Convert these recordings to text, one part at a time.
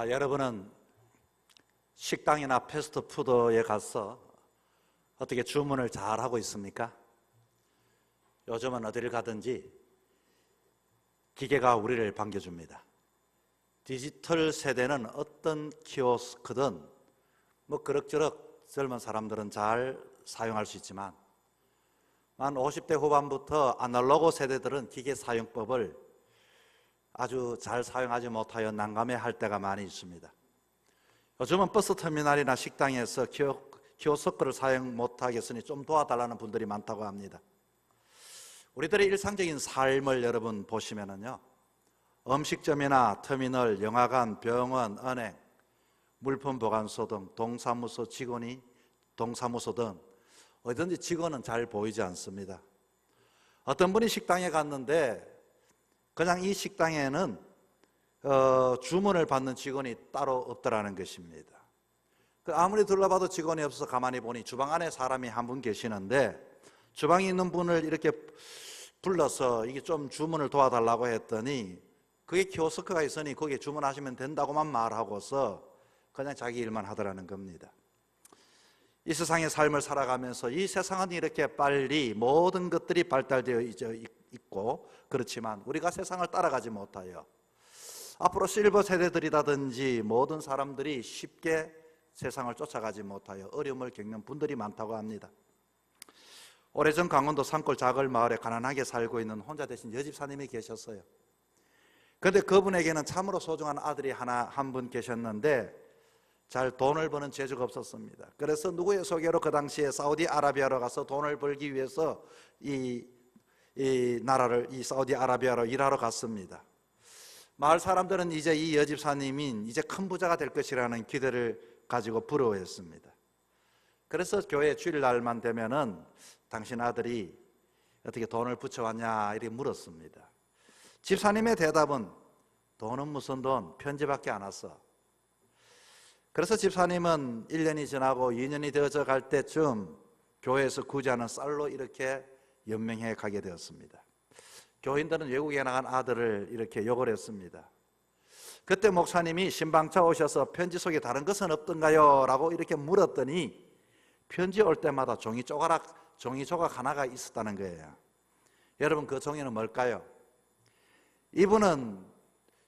여러분은 식당이나 패스트푸드에 가서 어떻게 주문을 잘 하고 있습니까? 요즘은 어디를 가든지 기계가 우리를 반겨줍니다. 디지털 세대는 어떤 키오스크든 그럭저럭 젊은 사람들은 잘 사용할 수 있지만 만 50대 후반부터 아날로그 세대들은 기계 사용법을 아주 잘 사용하지 못하여 난감해할 때가 많이 있습니다. 요즘은 버스터미널이나 식당에서 키오스크를 사용 못하겠으니 좀 도와달라는 분들이 많다고 합니다. 우리들의 일상적인 삶을 여러분 보시면은요, 음식점이나 터미널, 영화관, 병원, 은행, 물품보관소 등 동사무소 등 어디든지 직원은 잘 보이지 않습니다. 어떤 분이 식당에 갔는데 그냥 이 식당에는 주문을 받는 직원이 따로 없더라는 것입니다. 아무리 둘러봐도 직원이 없어서 가만히 보니 주방 안에 사람이 한 분 계시는데 주방에 있는 분을 이렇게 불러서 이게 좀 주문을 도와달라고 했더니 그게 키오스크가 있으니 거기에 주문하시면 된다고만 말하고서 그냥 자기 일만 하더라는 겁니다. 이 세상의 삶을 살아가면서 이 세상은 이렇게 빨리 모든 것들이 발달되어 있고 그렇지만 우리가 세상을 따라가지 못하여 앞으로 실버 세대들이라든지 모든 사람들이 쉽게 세상을 쫓아가지 못하여 어려움을 겪는 분들이 많다고 합니다. 오래전 강원도 산골 작을 마을에 가난하게 살고 있는 혼자 되신 여집사님이 계셨어요. 그런데 그분에게는 참으로 소중한 아들이 한 분 계셨는데 잘 돈을 버는 재주가 없었습니다. 그래서 누구의 소개로 그 당시에 사우디아라비아로 가서 돈을 벌기 위해서 이 사우디아라비아로 일하러 갔습니다. 마을 사람들은 이제 이 여집사님이 이제 큰 부자가 될 것이라는 기대를 가지고 부러워했습니다. 그래서 교회 주일날만 되면은 당신 아들이 어떻게 돈을 붙여왔냐 이렇게 물었습니다. 집사님의 대답은 돈은 무슨 돈, 편지밖에 안 왔어. 그래서 집사님은 1년이 지나고 2년이 되어져 갈 때쯤 교회에서 구제하는 쌀로 이렇게 연명해 가게 되었습니다. 교인들은 외국에 나간 아들을 이렇게 욕을 했습니다. 그때 목사님이 신방차 오셔서 편지 속에 다른 것은 없던가요? 라고 이렇게 물었더니 편지 올 때마다 종이 조각 하나가 있었다는 거예요. 여러분, 그 종이는 뭘까요? 이분은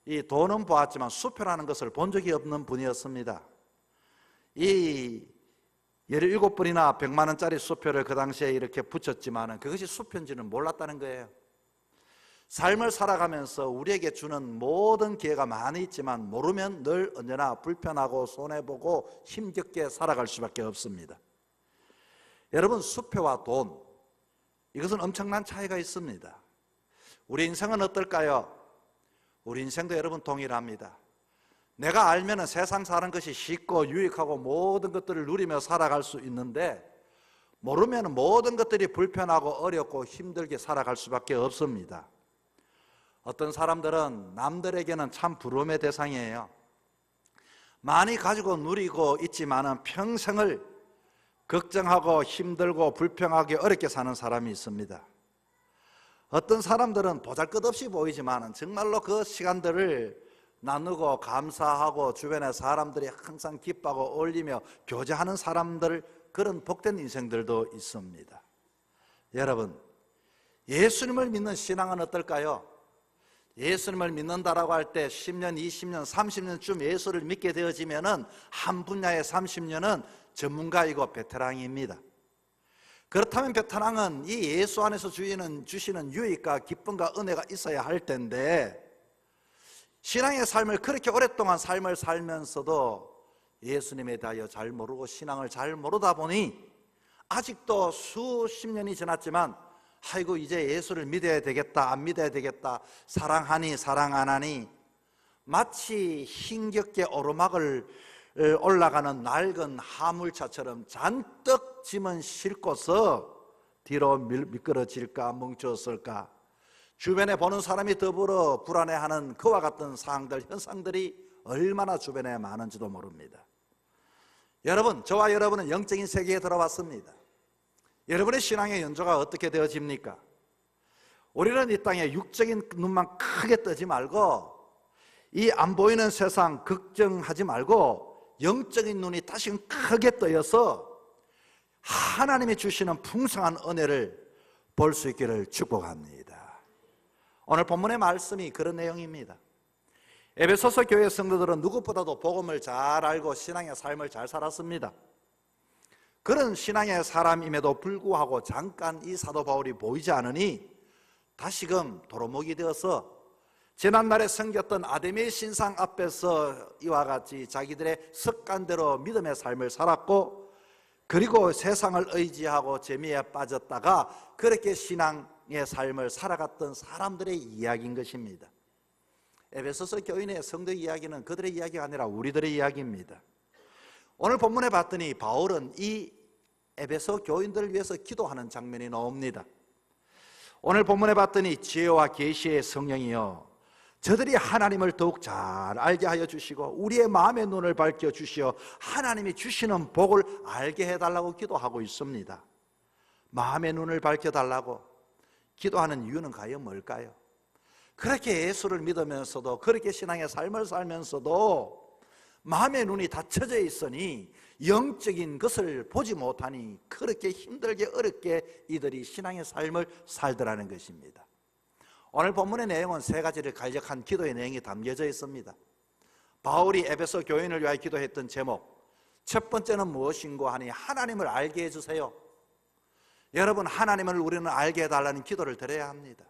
이 돈은 보았지만 수표라는 것을 본 적이 없는 분이었습니다. 이 17불이나 100만 원짜리 수표를 그 당시에 이렇게 붙였지만 그것이 수표인지는 몰랐다는 거예요. 삶을 살아가면서 우리에게 주는 모든 기회가 많이 있지만 모르면 늘 언제나 불편하고 손해보고 힘겹게 살아갈 수밖에 없습니다. 여러분, 수표와 돈, 이것은 엄청난 차이가 있습니다. 우리 인생은 어떨까요? 우리 인생도 여러분 동일합니다. 내가 알면 세상 사는 것이 쉽고 유익하고 모든 것들을 누리며 살아갈 수 있는데 모르면 모든 것들이 불편하고 어렵고 힘들게 살아갈 수밖에 없습니다. 어떤 사람들은 남들에게는 참 부러움의 대상이에요. 많이 가지고 누리고 있지만은 평생을 걱정하고 힘들고 불평하게 어렵게 사는 사람이 있습니다. 어떤 사람들은 보잘것없이 보이지만 정말로 그 시간들을 나누고 감사하고 주변의 사람들이 항상 기뻐하고 어울리며 교제하는 사람들, 그런 복된 인생들도 있습니다. 여러분, 예수님을 믿는 신앙은 어떨까요? 예수님을 믿는다라고 할 때 10년, 20년, 30년쯤 예수를 믿게 되어지면은 한 분야의 30년은 전문가이고 베테랑입니다. 그렇다면 베테랑은 이 예수 안에서 주시는 유익과 기쁨과 은혜가 있어야 할 텐데 신앙의 삶을 그렇게 오랫동안 삶을 살면서도 예수님에 대하여 잘 모르고 신앙을 잘 모르다 보니 아직도 수십 년이 지났지만 아이고 이제 예수를 믿어야 되겠다 안 믿어야 되겠다 사랑하니 사랑 안 하니 마치 힘겹게 오르막을 올라가는 낡은 화물차처럼 잔뜩 짐은 싣고서 뒤로 미끄러질까 뭉쳤을까 주변에 보는 사람이 더불어 불안해하는 그와 같은 현상들이 얼마나 주변에 많은지도 모릅니다. 여러분, 저와 여러분은 영적인 세계에 들어왔습니다. 여러분의 신앙의 연조가 어떻게 되어집니까? 우리는 이 땅에 육적인 눈만 크게 뜨지 말고 이 안 보이는 세상 걱정하지 말고 영적인 눈이 다시 크게 떠여서 하나님이 주시는 풍성한 은혜를 볼 수 있기를 축복합니다. 오늘 본문의 말씀이 그런 내용입니다. 에베소서 교회 성도들은 누구보다도 복음을 잘 알고 신앙의 삶을 잘 살았습니다. 그런 신앙의 사람임에도 불구하고 잠깐 이 사도 바울이 보이지 않으니 다시금 도루묵이 되어서 지난날에 섬겼던 아데미 신상 앞에서 이와 같이 자기들의 습관대로 믿음의 삶을 살았고, 그리고 세상을 의지하고 재미에 빠졌다가 그렇게 신앙의 삶을 살아갔던 사람들의 이야기인 것입니다. 에베소서 교인의 성도 이야기는 그들의 이야기가 아니라 우리들의 이야기입니다. 오늘 본문에 봤더니 바울은 이 에베소 교인들을 위해서 기도하는 장면이 나옵니다. 오늘 본문에 봤더니 지혜와 계시의 성령이여 저들이 하나님을 더욱 잘 알게 하여 주시고 우리의 마음의 눈을 밝혀 주시어 하나님이 주시는 복을 알게 해달라고 기도하고 있습니다. 마음의 눈을 밝혀달라고 기도하는 이유는 과연 뭘까요? 그렇게 예수를 믿으면서도, 그렇게 신앙의 삶을 살면서도 마음의 눈이 닫혀져 있으니 영적인 것을 보지 못하니 그렇게 힘들게 어렵게 이들이 신앙의 삶을 살더라는 것입니다. 오늘 본문의 내용은 세 가지를 간략한 기도의 내용이 담겨져 있습니다. 바울이 에베소 교인을 위하여 기도했던 제목, 첫 번째는 무엇인고 하니 하나님을 알게 해주세요. 여러분, 하나님을 우리는 알게 해달라는 기도를 드려야 합니다.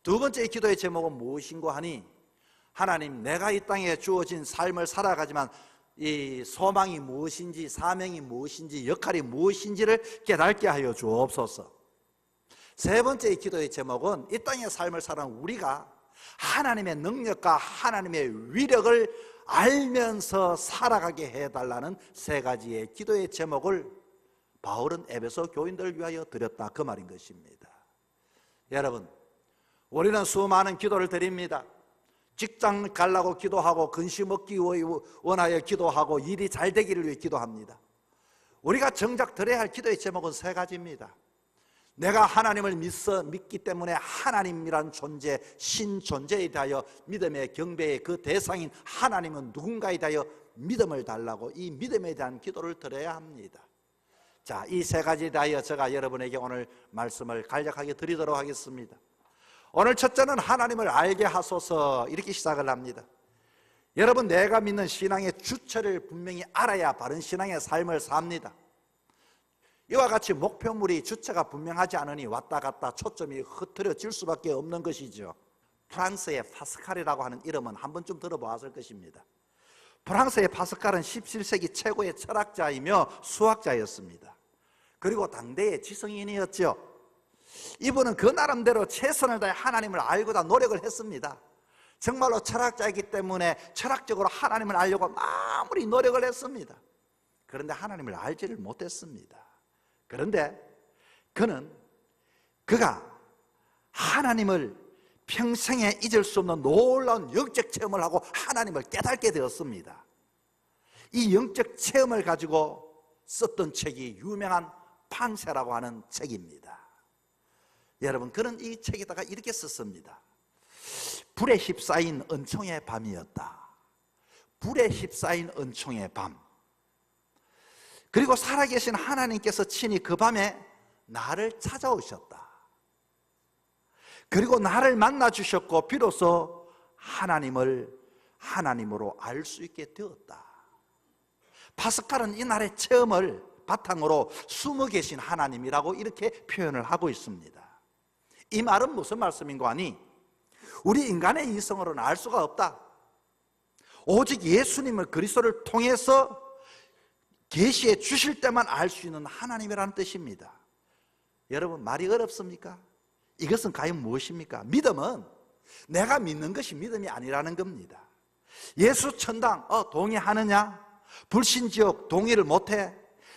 두 번째 기도의 제목은 무엇인고 하니 하나님, 내가 이 땅에 주어진 삶을 살아가지만 이 소망이 무엇인지, 사명이 무엇인지, 역할이 무엇인지를 깨닫게 하여 주옵소서. 세 번째 기도의 제목은 이 땅의 삶을 살아가는 우리가 하나님의 능력과 하나님의 위력을 알면서 살아가게 해달라는 세 가지의 기도의 제목을 바울은 에베소 교인들을 위하여 드렸다, 그 말인 것입니다. 여러분, 우리는 수많은 기도를 드립니다. 직장 가려고 기도하고, 근심 얻기 원하여 기도하고, 일이 잘 되기를 위해 기도합니다. 우리가 정작 드려야 할 기도의 제목은 세 가지입니다. 내가 하나님을 믿기 때문에 하나님이란 존재, 신존재에 대하여 믿음의 경배의 그 대상인 하나님은 누군가에 대하여 믿음을 달라고 이 믿음에 대한 기도를 드려야 합니다. 자, 이 세 가지에 대하여 제가 여러분에게 오늘 말씀을 간략하게 드리도록 하겠습니다. 오늘 첫째는 하나님을 알게 하소서, 이렇게 시작을 합니다. 여러분, 내가 믿는 신앙의 주체를 분명히 알아야 바른 신앙의 삶을 삽니다. 이와 같이 목표물이 주체가 분명하지 않으니 왔다 갔다 초점이 흐트러질 수밖에 없는 것이죠. 프랑스의 파스칼이라고 하는 이름은 한 번쯤 들어보았을 것입니다. 프랑스의 파스칼은 17세기 최고의 철학자이며 수학자였습니다. 그리고 당대의 지성인이었죠. 이분은 그 나름대로 최선을 다해 하나님을 알고자 노력을 했습니다. 정말로 철학자이기 때문에 철학적으로 하나님을 알려고 아무리 노력을 했습니다. 그런데 하나님을 알지를 못했습니다. 그런데 그가 하나님을 평생에 잊을 수 없는 놀라운 영적 체험을 하고 하나님을 깨닫게 되었습니다. 이 영적 체험을 가지고 썼던 책이 유명한 판세라고 하는 책입니다. 여러분, 그는 이 책에다가 이렇게 썼습니다. 불에 휩싸인 은총의 밤이었다. 불에 휩싸인 은총의 밤. 그리고 살아계신 하나님께서 친히 그 밤에 나를 찾아오셨다. 그리고 나를 만나 주셨고 비로소 하나님을 하나님으로 알 수 있게 되었다. 파스칼은 이날의 체험을 바탕으로 숨어 계신 하나님이라고 이렇게 표현을 하고 있습니다. 이 말은 무슨 말씀인고 하니 우리 인간의 이성으로는 알 수가 없다. 오직 예수님을, 그리스도를 통해서 계시해 주실 때만 알 수 있는 하나님이라는 뜻입니다. 여러분, 말이 어렵습니까? 이것은 과연 무엇입니까? 믿음은 내가 믿는 것이 믿음이 아니라는 겁니다. 예수 천당 동의하느냐? 불신지옥 동의를 못해?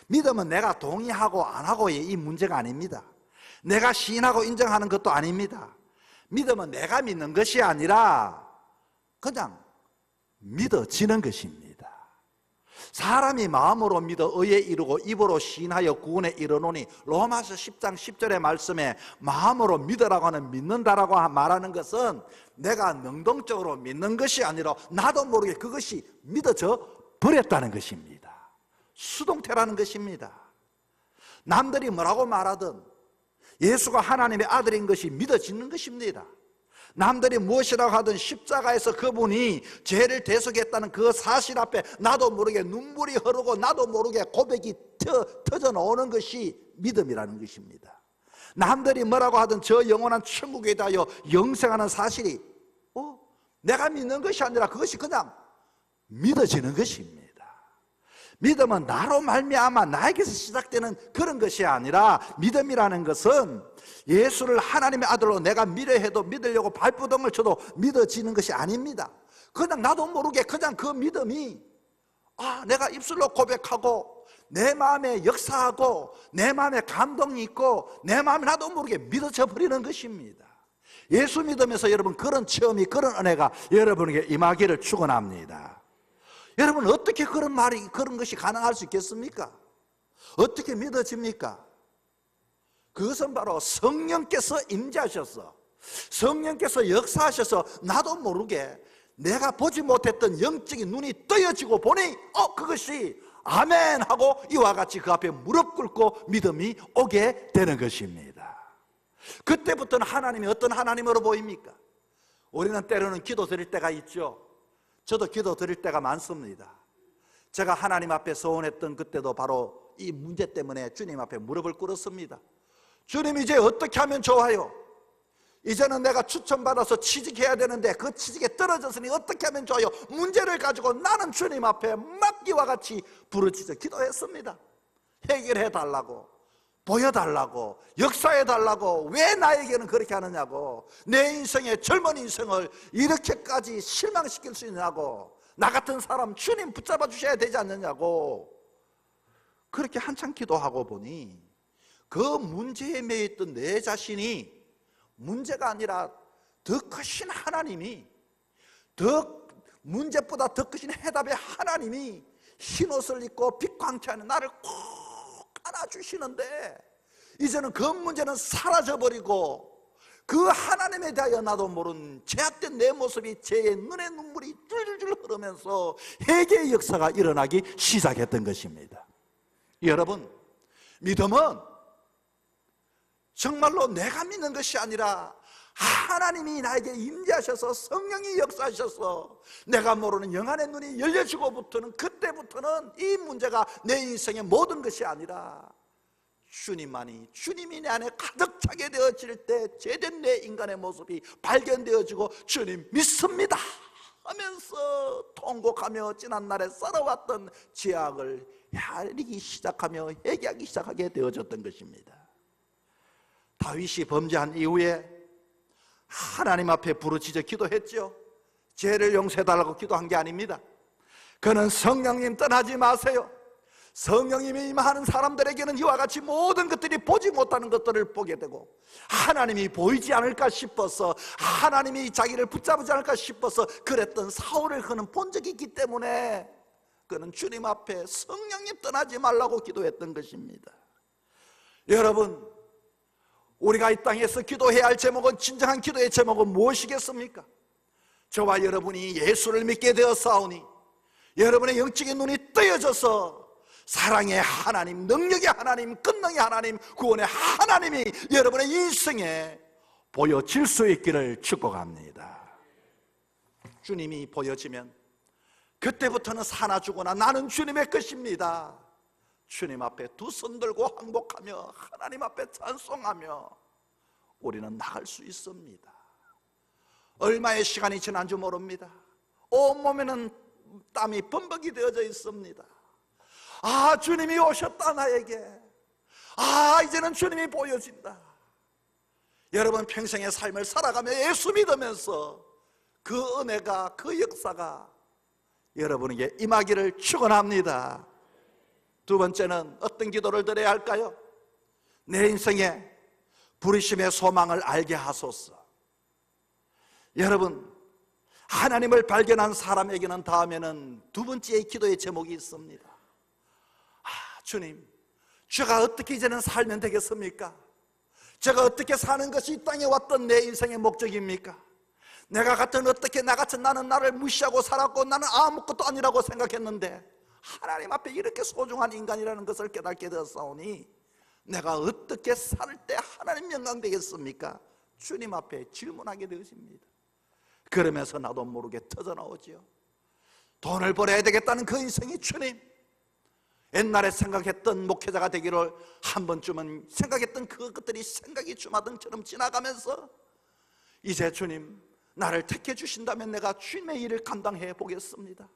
믿음은 내가 동의하고 안 하고의 이 문제가 아닙니다. 내가 시인하고 인정하는 것도 아닙니다. 믿음은 내가 믿는 것이 아니라 그냥 믿어지는 것입니다. 사람이 마음으로 믿어 의에 이르고 입으로 시인하여 구원에 이르노니, 로마서 10장 10절의 말씀에 마음으로 믿으라고 하는 믿는다라고 말하는 것은 내가 능동적으로 믿는 것이 아니라 나도 모르게 그것이 믿어져 버렸다는 것입니다. 수동태라는 것입니다. 남들이 뭐라고 말하든 예수가 하나님의 아들인 것이 믿어지는 것입니다. 남들이 무엇이라고 하든 십자가에서 그분이 죄를 대속했다는 그 사실 앞에 나도 모르게 눈물이 흐르고 나도 모르게 고백이 터져 나오는 것이 믿음이라는 것입니다. 남들이 뭐라고 하든 저 영원한 천국에 대하여 영생하는 사실이 내가 믿는 것이 아니라 그것이 그냥 믿어지는 것입니다. 믿음은 나로 말미암아 나에게서 시작되는 그런 것이 아니라, 믿음이라는 것은 예수를 하나님의 아들로 내가 믿어 해도 믿으려고 발부동을 쳐도 믿어지는 것이 아닙니다. 그냥 나도 모르게 그냥 그 믿음이 내가 입술로 고백하고 내 마음에 역사하고 내 마음에 감동이 있고 내 마음에 나도 모르게 믿어져 버리는 것입니다. 예수 믿으면서 여러분 그런 체험이, 그런 은혜가 여러분에게 임하기를 축원합니다. 여러분 어떻게 그런 것이 가능할 수 있겠습니까? 어떻게 믿어집니까? 그것은 바로 성령께서 임재하셔서, 성령께서 역사하셔서 나도 모르게 내가 보지 못했던 영적인 눈이 떠여지고 보니 그것이 아멘 하고 이와 같이 그 앞에 무릎 꿇고 믿음이 오게 되는 것입니다. 그때부터는 하나님이 어떤 하나님으로 보입니까? 우리는 때로는 기도 드릴 때가 있죠. 저도 기도 드릴 때가 많습니다. 제가 하나님 앞에 소원했던 그때도 바로 이 문제 때문에 주님 앞에 무릎을 꿇었습니다. 주님, 이제 어떻게 하면 좋아요? 이제는 내가 추천받아서 취직해야 되는데 그 취직에 떨어졌으니 어떻게 하면 좋아요? 문제를 가지고 나는 주님 앞에 막기와 같이 부르짖어 기도했습니다. 해결해 달라고, 보여달라고, 역사해 달라고, 왜 나에게는 그렇게 하느냐고, 내 인생의 젊은 인생을 이렇게까지 실망시킬 수 있냐고, 나 같은 사람 주님 붙잡아 주셔야 되지 않느냐고, 그렇게 한참 기도하고 보니 그 문제에 매여 있던 내 자신이 문제가 아니라 더 크신 하나님이, 문제보다 더 크신 해답의 하나님이 흰옷을 입고 빛 광채하는 나를 꼭 안아주시는데, 이제는 그 문제는 사라져버리고 그 하나님에 대하여 나도 모르는 죄악된 내 모습이 제 눈에 눈물이 줄줄 흐르면서 회개의 역사가 일어나기 시작했던 것입니다. 여러분, 믿음은 정말로 내가 믿는 것이 아니라 하나님이 나에게 임재하셔서 성령이 역사하셔서 내가 모르는 영안의 눈이 열려지고부터는, 그때부터는 이 문제가 내 인생의 모든 것이 아니라 주님이 내 안에 가득 차게 되어질 때 죄된 내 인간의 모습이 발견되어지고 주님 믿습니다 하면서 통곡하며 지난날에 썰어왔던 죄악을 헤아리기 시작하며 회개하기 시작하게 되어졌던 것입니다. 다윗이 범죄한 이후에 하나님 앞에 부르짖어 기도했죠. 죄를 용서해달라고 기도한 게 아닙니다. 그는 성령님 떠나지 마세요, 성령님이 임하는 사람들에게는 이와 같이 모든 것들이 보지 못하는 것들을 보게 되고, 하나님이 보이지 않을까 싶어서, 하나님이 자기를 붙잡지 않을까 싶어서 그랬던 사울을 그는 본 적이 있기 때문에 그는 주님 앞에 성령님 떠나지 말라고 기도했던 것입니다. 여러분, 우리가 이 땅에서 기도해야 할 제목은, 진정한 기도의 제목은 무엇이겠습니까? 저와 여러분이 예수를 믿게 되었사오니 여러분의 영적인 눈이 뜨여져서 사랑의 하나님, 능력의 하나님, 권능의 하나님, 구원의 하나님이 여러분의 인생에 보여질 수 있기를 축복합니다. 주님이 보여지면 그때부터는 사나 죽으나 나는 주님의 것입니다. 주님 앞에 두 손 들고 항복하며 하나님 앞에 찬송하며 우리는 나갈 수 있습니다. 얼마의 시간이 지난 줄 모릅니다. 온몸에는 땀이 범벅이 되어져 있습니다. 주님이 오셨다 나에게. 이제는 주님이 보여진다. 여러분 평생의 삶을 살아가며 예수 믿으면서 그 은혜가, 그 역사가 여러분에게 임하기를 축원합니다. 두 번째는 어떤 기도를 드려야 할까요? 내 인생에 부르심의 소망을 알게 하소서. 여러분, 하나님을 발견한 사람에게는 다음에는 두 번째 기도의 제목이 있습니다. 주님, 제가 어떻게 이제는 살면 되겠습니까? 제가 어떻게 사는 것이 이 땅에 왔던 내 인생의 목적입니까? 내가 같은 어떻게 나 같은 나는 나를 무시하고 살았고 나는 아무것도 아니라고 생각했는데 하나님 앞에 이렇게 소중한 인간이라는 것을 깨닫게 되었사오니 내가 어떻게 살 때 하나님 영광 되겠습니까? 주님 앞에 질문하게 되어집니다. 그러면서 나도 모르게 터져나오지요. 돈을 벌어야 되겠다는 그 인생이 주님, 옛날에 생각했던 목회자가 되기를 한 번쯤은 생각했던 그것들이 생각이 주마등처럼 지나가면서 이제 주님 나를 택해 주신다면 내가 주님의 일을 감당해 보겠습니다.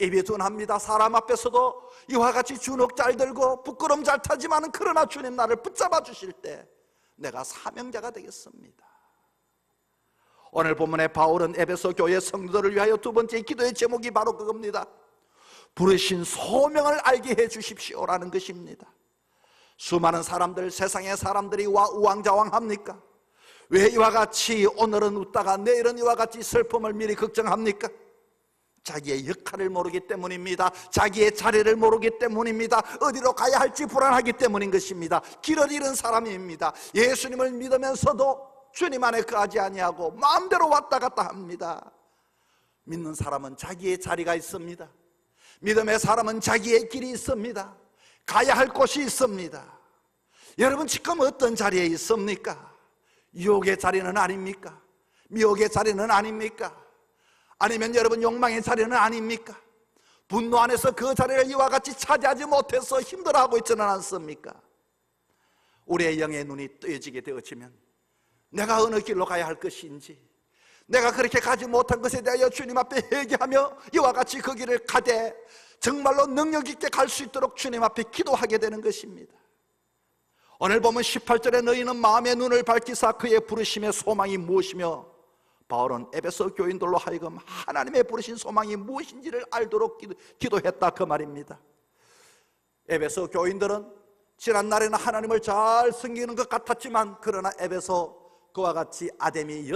입이 둔합니다. 사람 앞에서도 이와 같이 주눅 잘 들고 부끄럼 잘 타지만은 그러나 주님 나를 붙잡아 주실 때 내가 사명자가 되겠습니다. 오늘 본문의 바울은 에베소 교회 성도들을 위하여 두 번째 기도의 제목이 바로 그겁니다. 부르신 소명을 알게 해 주십시오라는 것입니다. 수많은 사람들, 세상의 사람들이 우왕좌왕합니까? 왜 이와 같이 오늘은 웃다가 내일은 이와 같이 슬픔을 미리 걱정합니까? 자기의 역할을 모르기 때문입니다. 자기의 자리를 모르기 때문입니다. 어디로 가야 할지 불안하기 때문인 것입니다. 길을 잃은 사람입니다. 예수님을 믿으면서도 주님 안에 거하지 아니하고 마음대로 왔다 갔다 합니다. 믿는 사람은 자기의 자리가 있습니다. 믿음의 사람은 자기의 길이 있습니다. 가야 할 곳이 있습니다. 여러분 지금 어떤 자리에 있습니까? 유혹의 자리는 아닙니까? 미혹의 자리는 아닙니까? 아니면 여러분 욕망의 자리는 아닙니까? 분노 안에서 그 자리를 이와 같이 차지하지 못해서 힘들어하고 있지는 않습니까? 우리의 영의 눈이 뜨여지게 되어지면 내가 어느 길로 가야 할 것인지, 내가 그렇게 가지 못한 것에 대하여 주님 앞에 회개하며 이와 같이 그 길을 가되 정말로 능력 있게 갈 수 있도록 주님 앞에 기도하게 되는 것입니다. 오늘 보면 18절에 너희는 마음의 눈을 밝히사 그의 부르심의 소망이 무엇이며, 바울은 에베소 교인들로 하여금 하나님의 부르신 소망이 무엇인지를 알도록 기도했다 그 말입니다. 에베소 교인들은 지난날에는 하나님을 잘 섬기는 것 같았지만 그러나 에베소 그와 같이 아데미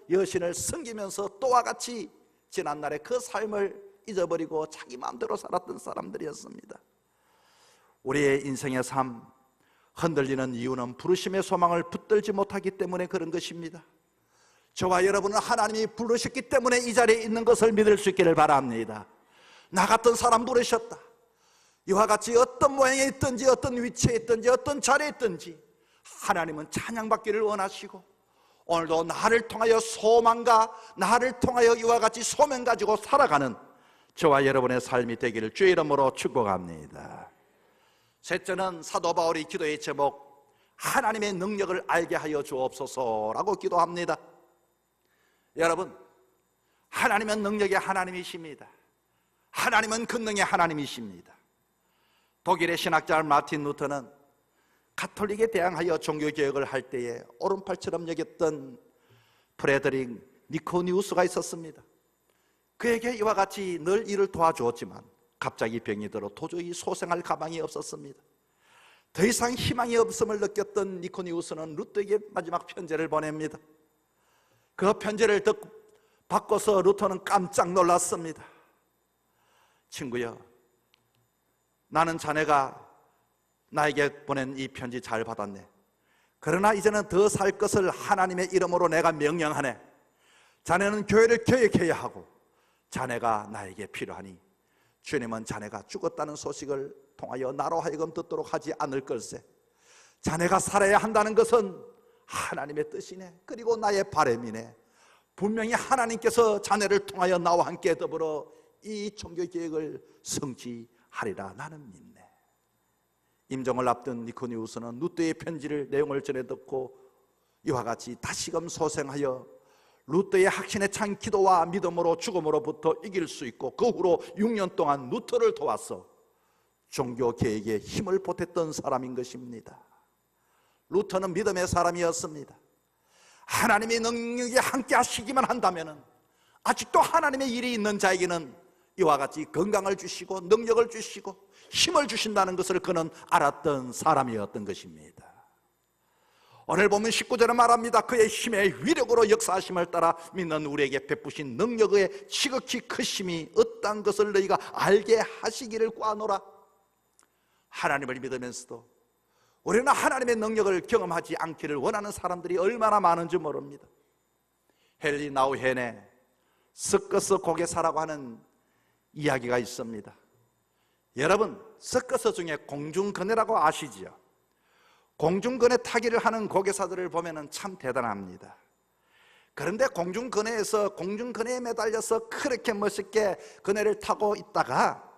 여신을 섬기면서 또와 같이 지난날의 그 삶을 잊어버리고 자기 마음대로 살았던 사람들이었습니다. 우리의 인생의 삶 흔들리는 이유는 부르심의 소망을 붙들지 못하기 때문에 그런 것입니다. 저와 여러분은 하나님이 부르셨기 때문에 이 자리에 있는 것을 믿을 수 있기를 바랍니다. 나 같은 사람 부르셨다. 이와 같이 어떤 모양에 있든지 어떤 위치에 있든지 어떤 자리에 있든지 하나님은 찬양받기를 원하시고 오늘도 나를 통하여 소망과 나를 통하여 이와 같이 소명 가지고 살아가는 저와 여러분의 삶이 되기를 주의 이름으로 축복합니다. 셋째는 사도 바울이 기도의 제목 하나님의 능력을 알게 하여 주옵소서라고 기도합니다. 여러분, 하나님은 능력의 하나님이십니다. 하나님은 권능의 하나님이십니다. 독일의 신학자 마틴 루터는 가톨릭에 대항하여 종교개혁을 할 때에 오른팔처럼 여겼던 프레드릭 니코니우스가 있었습니다. 그에게 이와 같이 늘 일을 도와주었지만 갑자기 병이 들어 도저히 소생할 가망이 없었습니다. 더 이상 희망이 없음을 느꼈던 니코니우스는 루터에게 마지막 편지를 보냅니다. 그 편지를 받고서 루터는 깜짝 놀랐습니다. 친구여, 나는 자네가 나에게 보낸 이 편지 잘 받았네. 그러나 이제는 더 살 것을 하나님의 이름으로 내가 명령하네. 자네는 교회를 개혁해야 하고 자네가 나에게 필요하니 주님은 자네가 죽었다는 소식을 통하여 나로 하여금 듣도록 하지 않을 걸세. 자네가 살아야 한다는 것은 하나님의 뜻이네. 그리고 나의 바람이네. 분명히 하나님께서 자네를 통하여 나와 함께 더불어 이 종교개혁을 성취하리라 나는 믿네. 임종을 앞둔 니코니우스는 루터의 편지를 내용을 전해 듣고 이와 같이 다시금 소생하여 루터의 확신에 찬 기도와 믿음으로 죽음으로부터 이길 수 있고 그 후로 6년 동안 루터를 도와서 종교개혁에 힘을 보탰던 사람인 것입니다. 루터는 믿음의 사람이었습니다. 하나님의 능력이 함께 하시기만 한다면 아직도 하나님의 일이 있는 자에게는 이와 같이 건강을 주시고 능력을 주시고 힘을 주신다는 것을 그는 알았던 사람이었던 것입니다. 오늘 보면 19절에 말합니다. 그의 힘의 위력으로 역사하심을 따라 믿는 우리에게 베푸신 능력의 지극히 크심이 어떠한 것을 너희가 알게 하시기를 구하노라. 하나님을 믿으면서도 우리는 하나님의 능력을 경험하지 않기를 원하는 사람들이 얼마나 많은지 모릅니다. 헨리 나우헨의 서커스 고개사라고 하는 이야기가 있습니다. 여러분, 서커스 중에 공중근해라고 아시지요? 공중근해 타기를 하는 고개사들을 보면 참 대단합니다. 그런데 공중근해에 매달려서 그렇게 멋있게 그네를 타고 있다가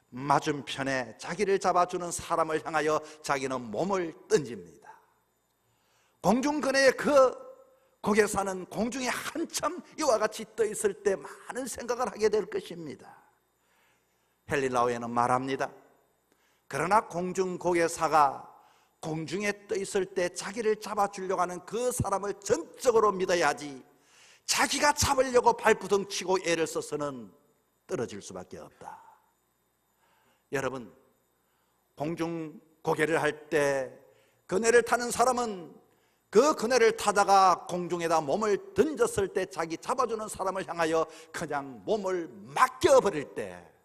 맞은편에 자기를 잡아주는 사람을 향하여 자기는 몸을 던집니다. 공중근해의 그 고개사는 공중에 한참 이와 같이 떠 있을 때 많은 생각을 하게 될 것입니다. 헨리 나우헨은 말합니다. 그러나 공중고개사가 공중에 떠 있을 때 자기를 잡아주려고 하는 그 사람을 전적으로 믿어야지 자기가 잡으려고 발부둥 치고 애를 써서는 떨어질 수밖에 없다. 여러분, 공중고개를 할 때 그네를 타는 사람은 그 그네를 타다가 공중에다 몸을 던졌을 때 자기 잡아주는 사람을 향하여 그냥 몸을 맡겨버릴 때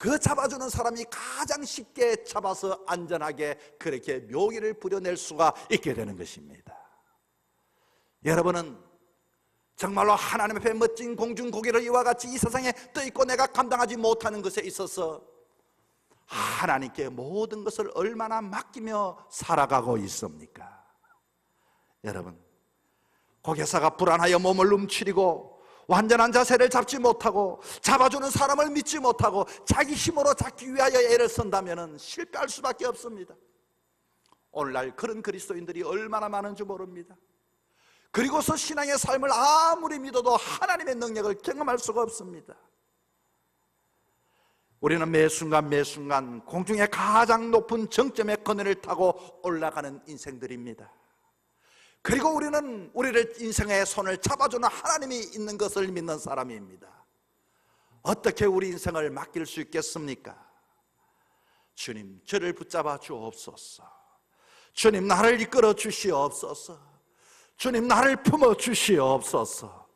그 잡아주는 사람이 가장 쉽게 잡아서 안전하게 그렇게 묘기를 부려낼 수가 있게 되는 것입니다. 여러분은 정말로 하나님 앞에 멋진 공중고개를 이와 같이 이 세상에 떠있고 내가 감당하지 못하는 것에 있어서 하나님께 모든 것을 얼마나 맡기며 살아가고 있습니까? 여러분, 고개사가 불안하여 몸을 움츠리고 완전한 자세를 잡지 못하고 잡아주는 사람을 믿지 못하고 자기 힘으로 잡기 위하여 애를 쓴다면 실패할 수밖에 없습니다. 오늘날 그런 그리스도인들이 얼마나 많은지 모릅니다. 그리고서 신앙의 삶을 아무리 믿어도 하나님의 능력을 경험할 수가 없습니다. 우리는 매 순간 공중의 가장 높은 정점의 그늘을 타고 올라가는 인생들입니다. 그리고 우리는 우리를 인생의 손을 잡아주는 하나님이 있는 것을 믿는 사람입니다. 어떻게 우리 인생을 맡길 수 있겠습니까? 주님, 저를 붙잡아 주옵소서. 주님, 나를 이끌어 주시옵소서. 주님, 나를 품어 주시옵소서.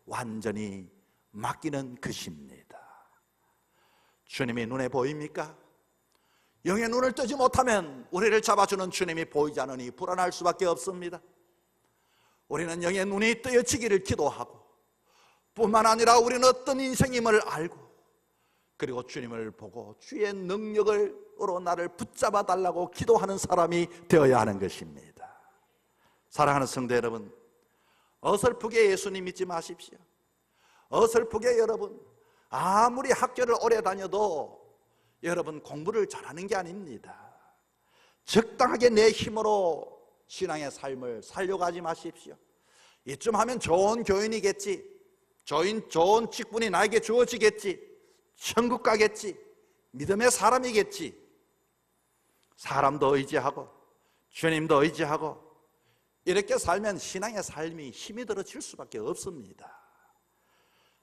완전히 맡기는 것입니다. 주님이 눈에 보입니까? 영의 눈을 뜨지 못하면 우리를 잡아주는 주님이 보이지 않으니 불안할 수밖에 없습니다. 우리는 영의 눈이 뜨여지기를 기도하고 뿐만 아니라 우리는 어떤 인생임을 알고 그리고 주님을 보고 주의 능력으로 나를 붙잡아 달라고 기도하는 사람이 되어야 하는 것입니다. 사랑하는 성도 여러분, 어설프게 예수님 믿지 마십시오. 어설프게 여러분, 아무리 학교를 오래 다녀도 여러분 공부를 잘하는 게 아닙니다. 적당하게 내 힘으로 신앙의 삶을 살려가지 마십시오. 이쯤 하면 좋은 교인이겠지, 좋은 직분이 나에게 주어지겠지, 천국 가겠지, 믿음의 사람이겠지. 사람도 의지하고 주님도 의지하고 이렇게 살면 신앙의 삶이 힘이 들어질 수밖에 없습니다.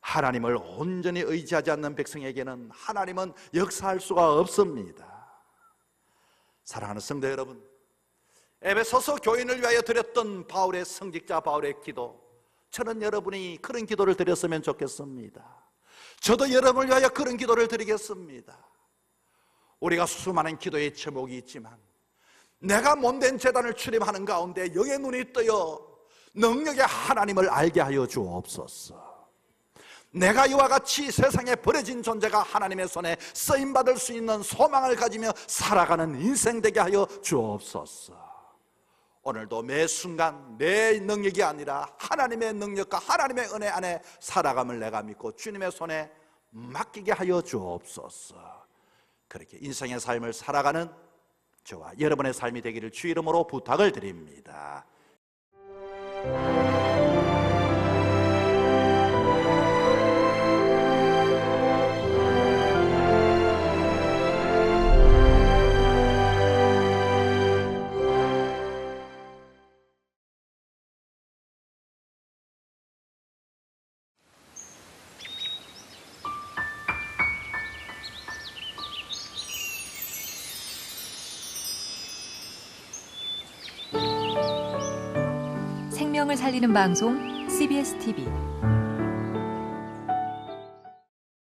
하나님을 온전히 의지하지 않는 백성에게는 하나님은 역사할 수가 없습니다. 사랑하는 성도 여러분, 에베소서 교인을 위하여 드렸던 바울의 성직자 바울의 기도, 저는 여러분이 그런 기도를 드렸으면 좋겠습니다. 저도 여러분을 위하여 그런 기도를 드리겠습니다. 우리가 수많은 기도의 제목이 있지만 내가 몸된 제단을 출입하는 가운데 영의 눈이 뜨여 능력의 하나님을 알게 하여 주옵소서. 내가 이와 같이 세상에 버려진 존재가 하나님의 손에 쓰임받을 수 있는 소망을 가지며 살아가는 인생 되게 하여 주옵소서. 오늘도 매 순간 내 능력이 아니라 하나님의 능력과 하나님의 은혜 안에 살아감을 내가 믿고 주님의 손에 맡기게 하여 주옵소서. 그렇게 인생의 삶을 살아가는 저와 여러분의 삶이 되기를 주 이름으로 부탁을 드립니다. 생명을 살리는 방송 CBS TV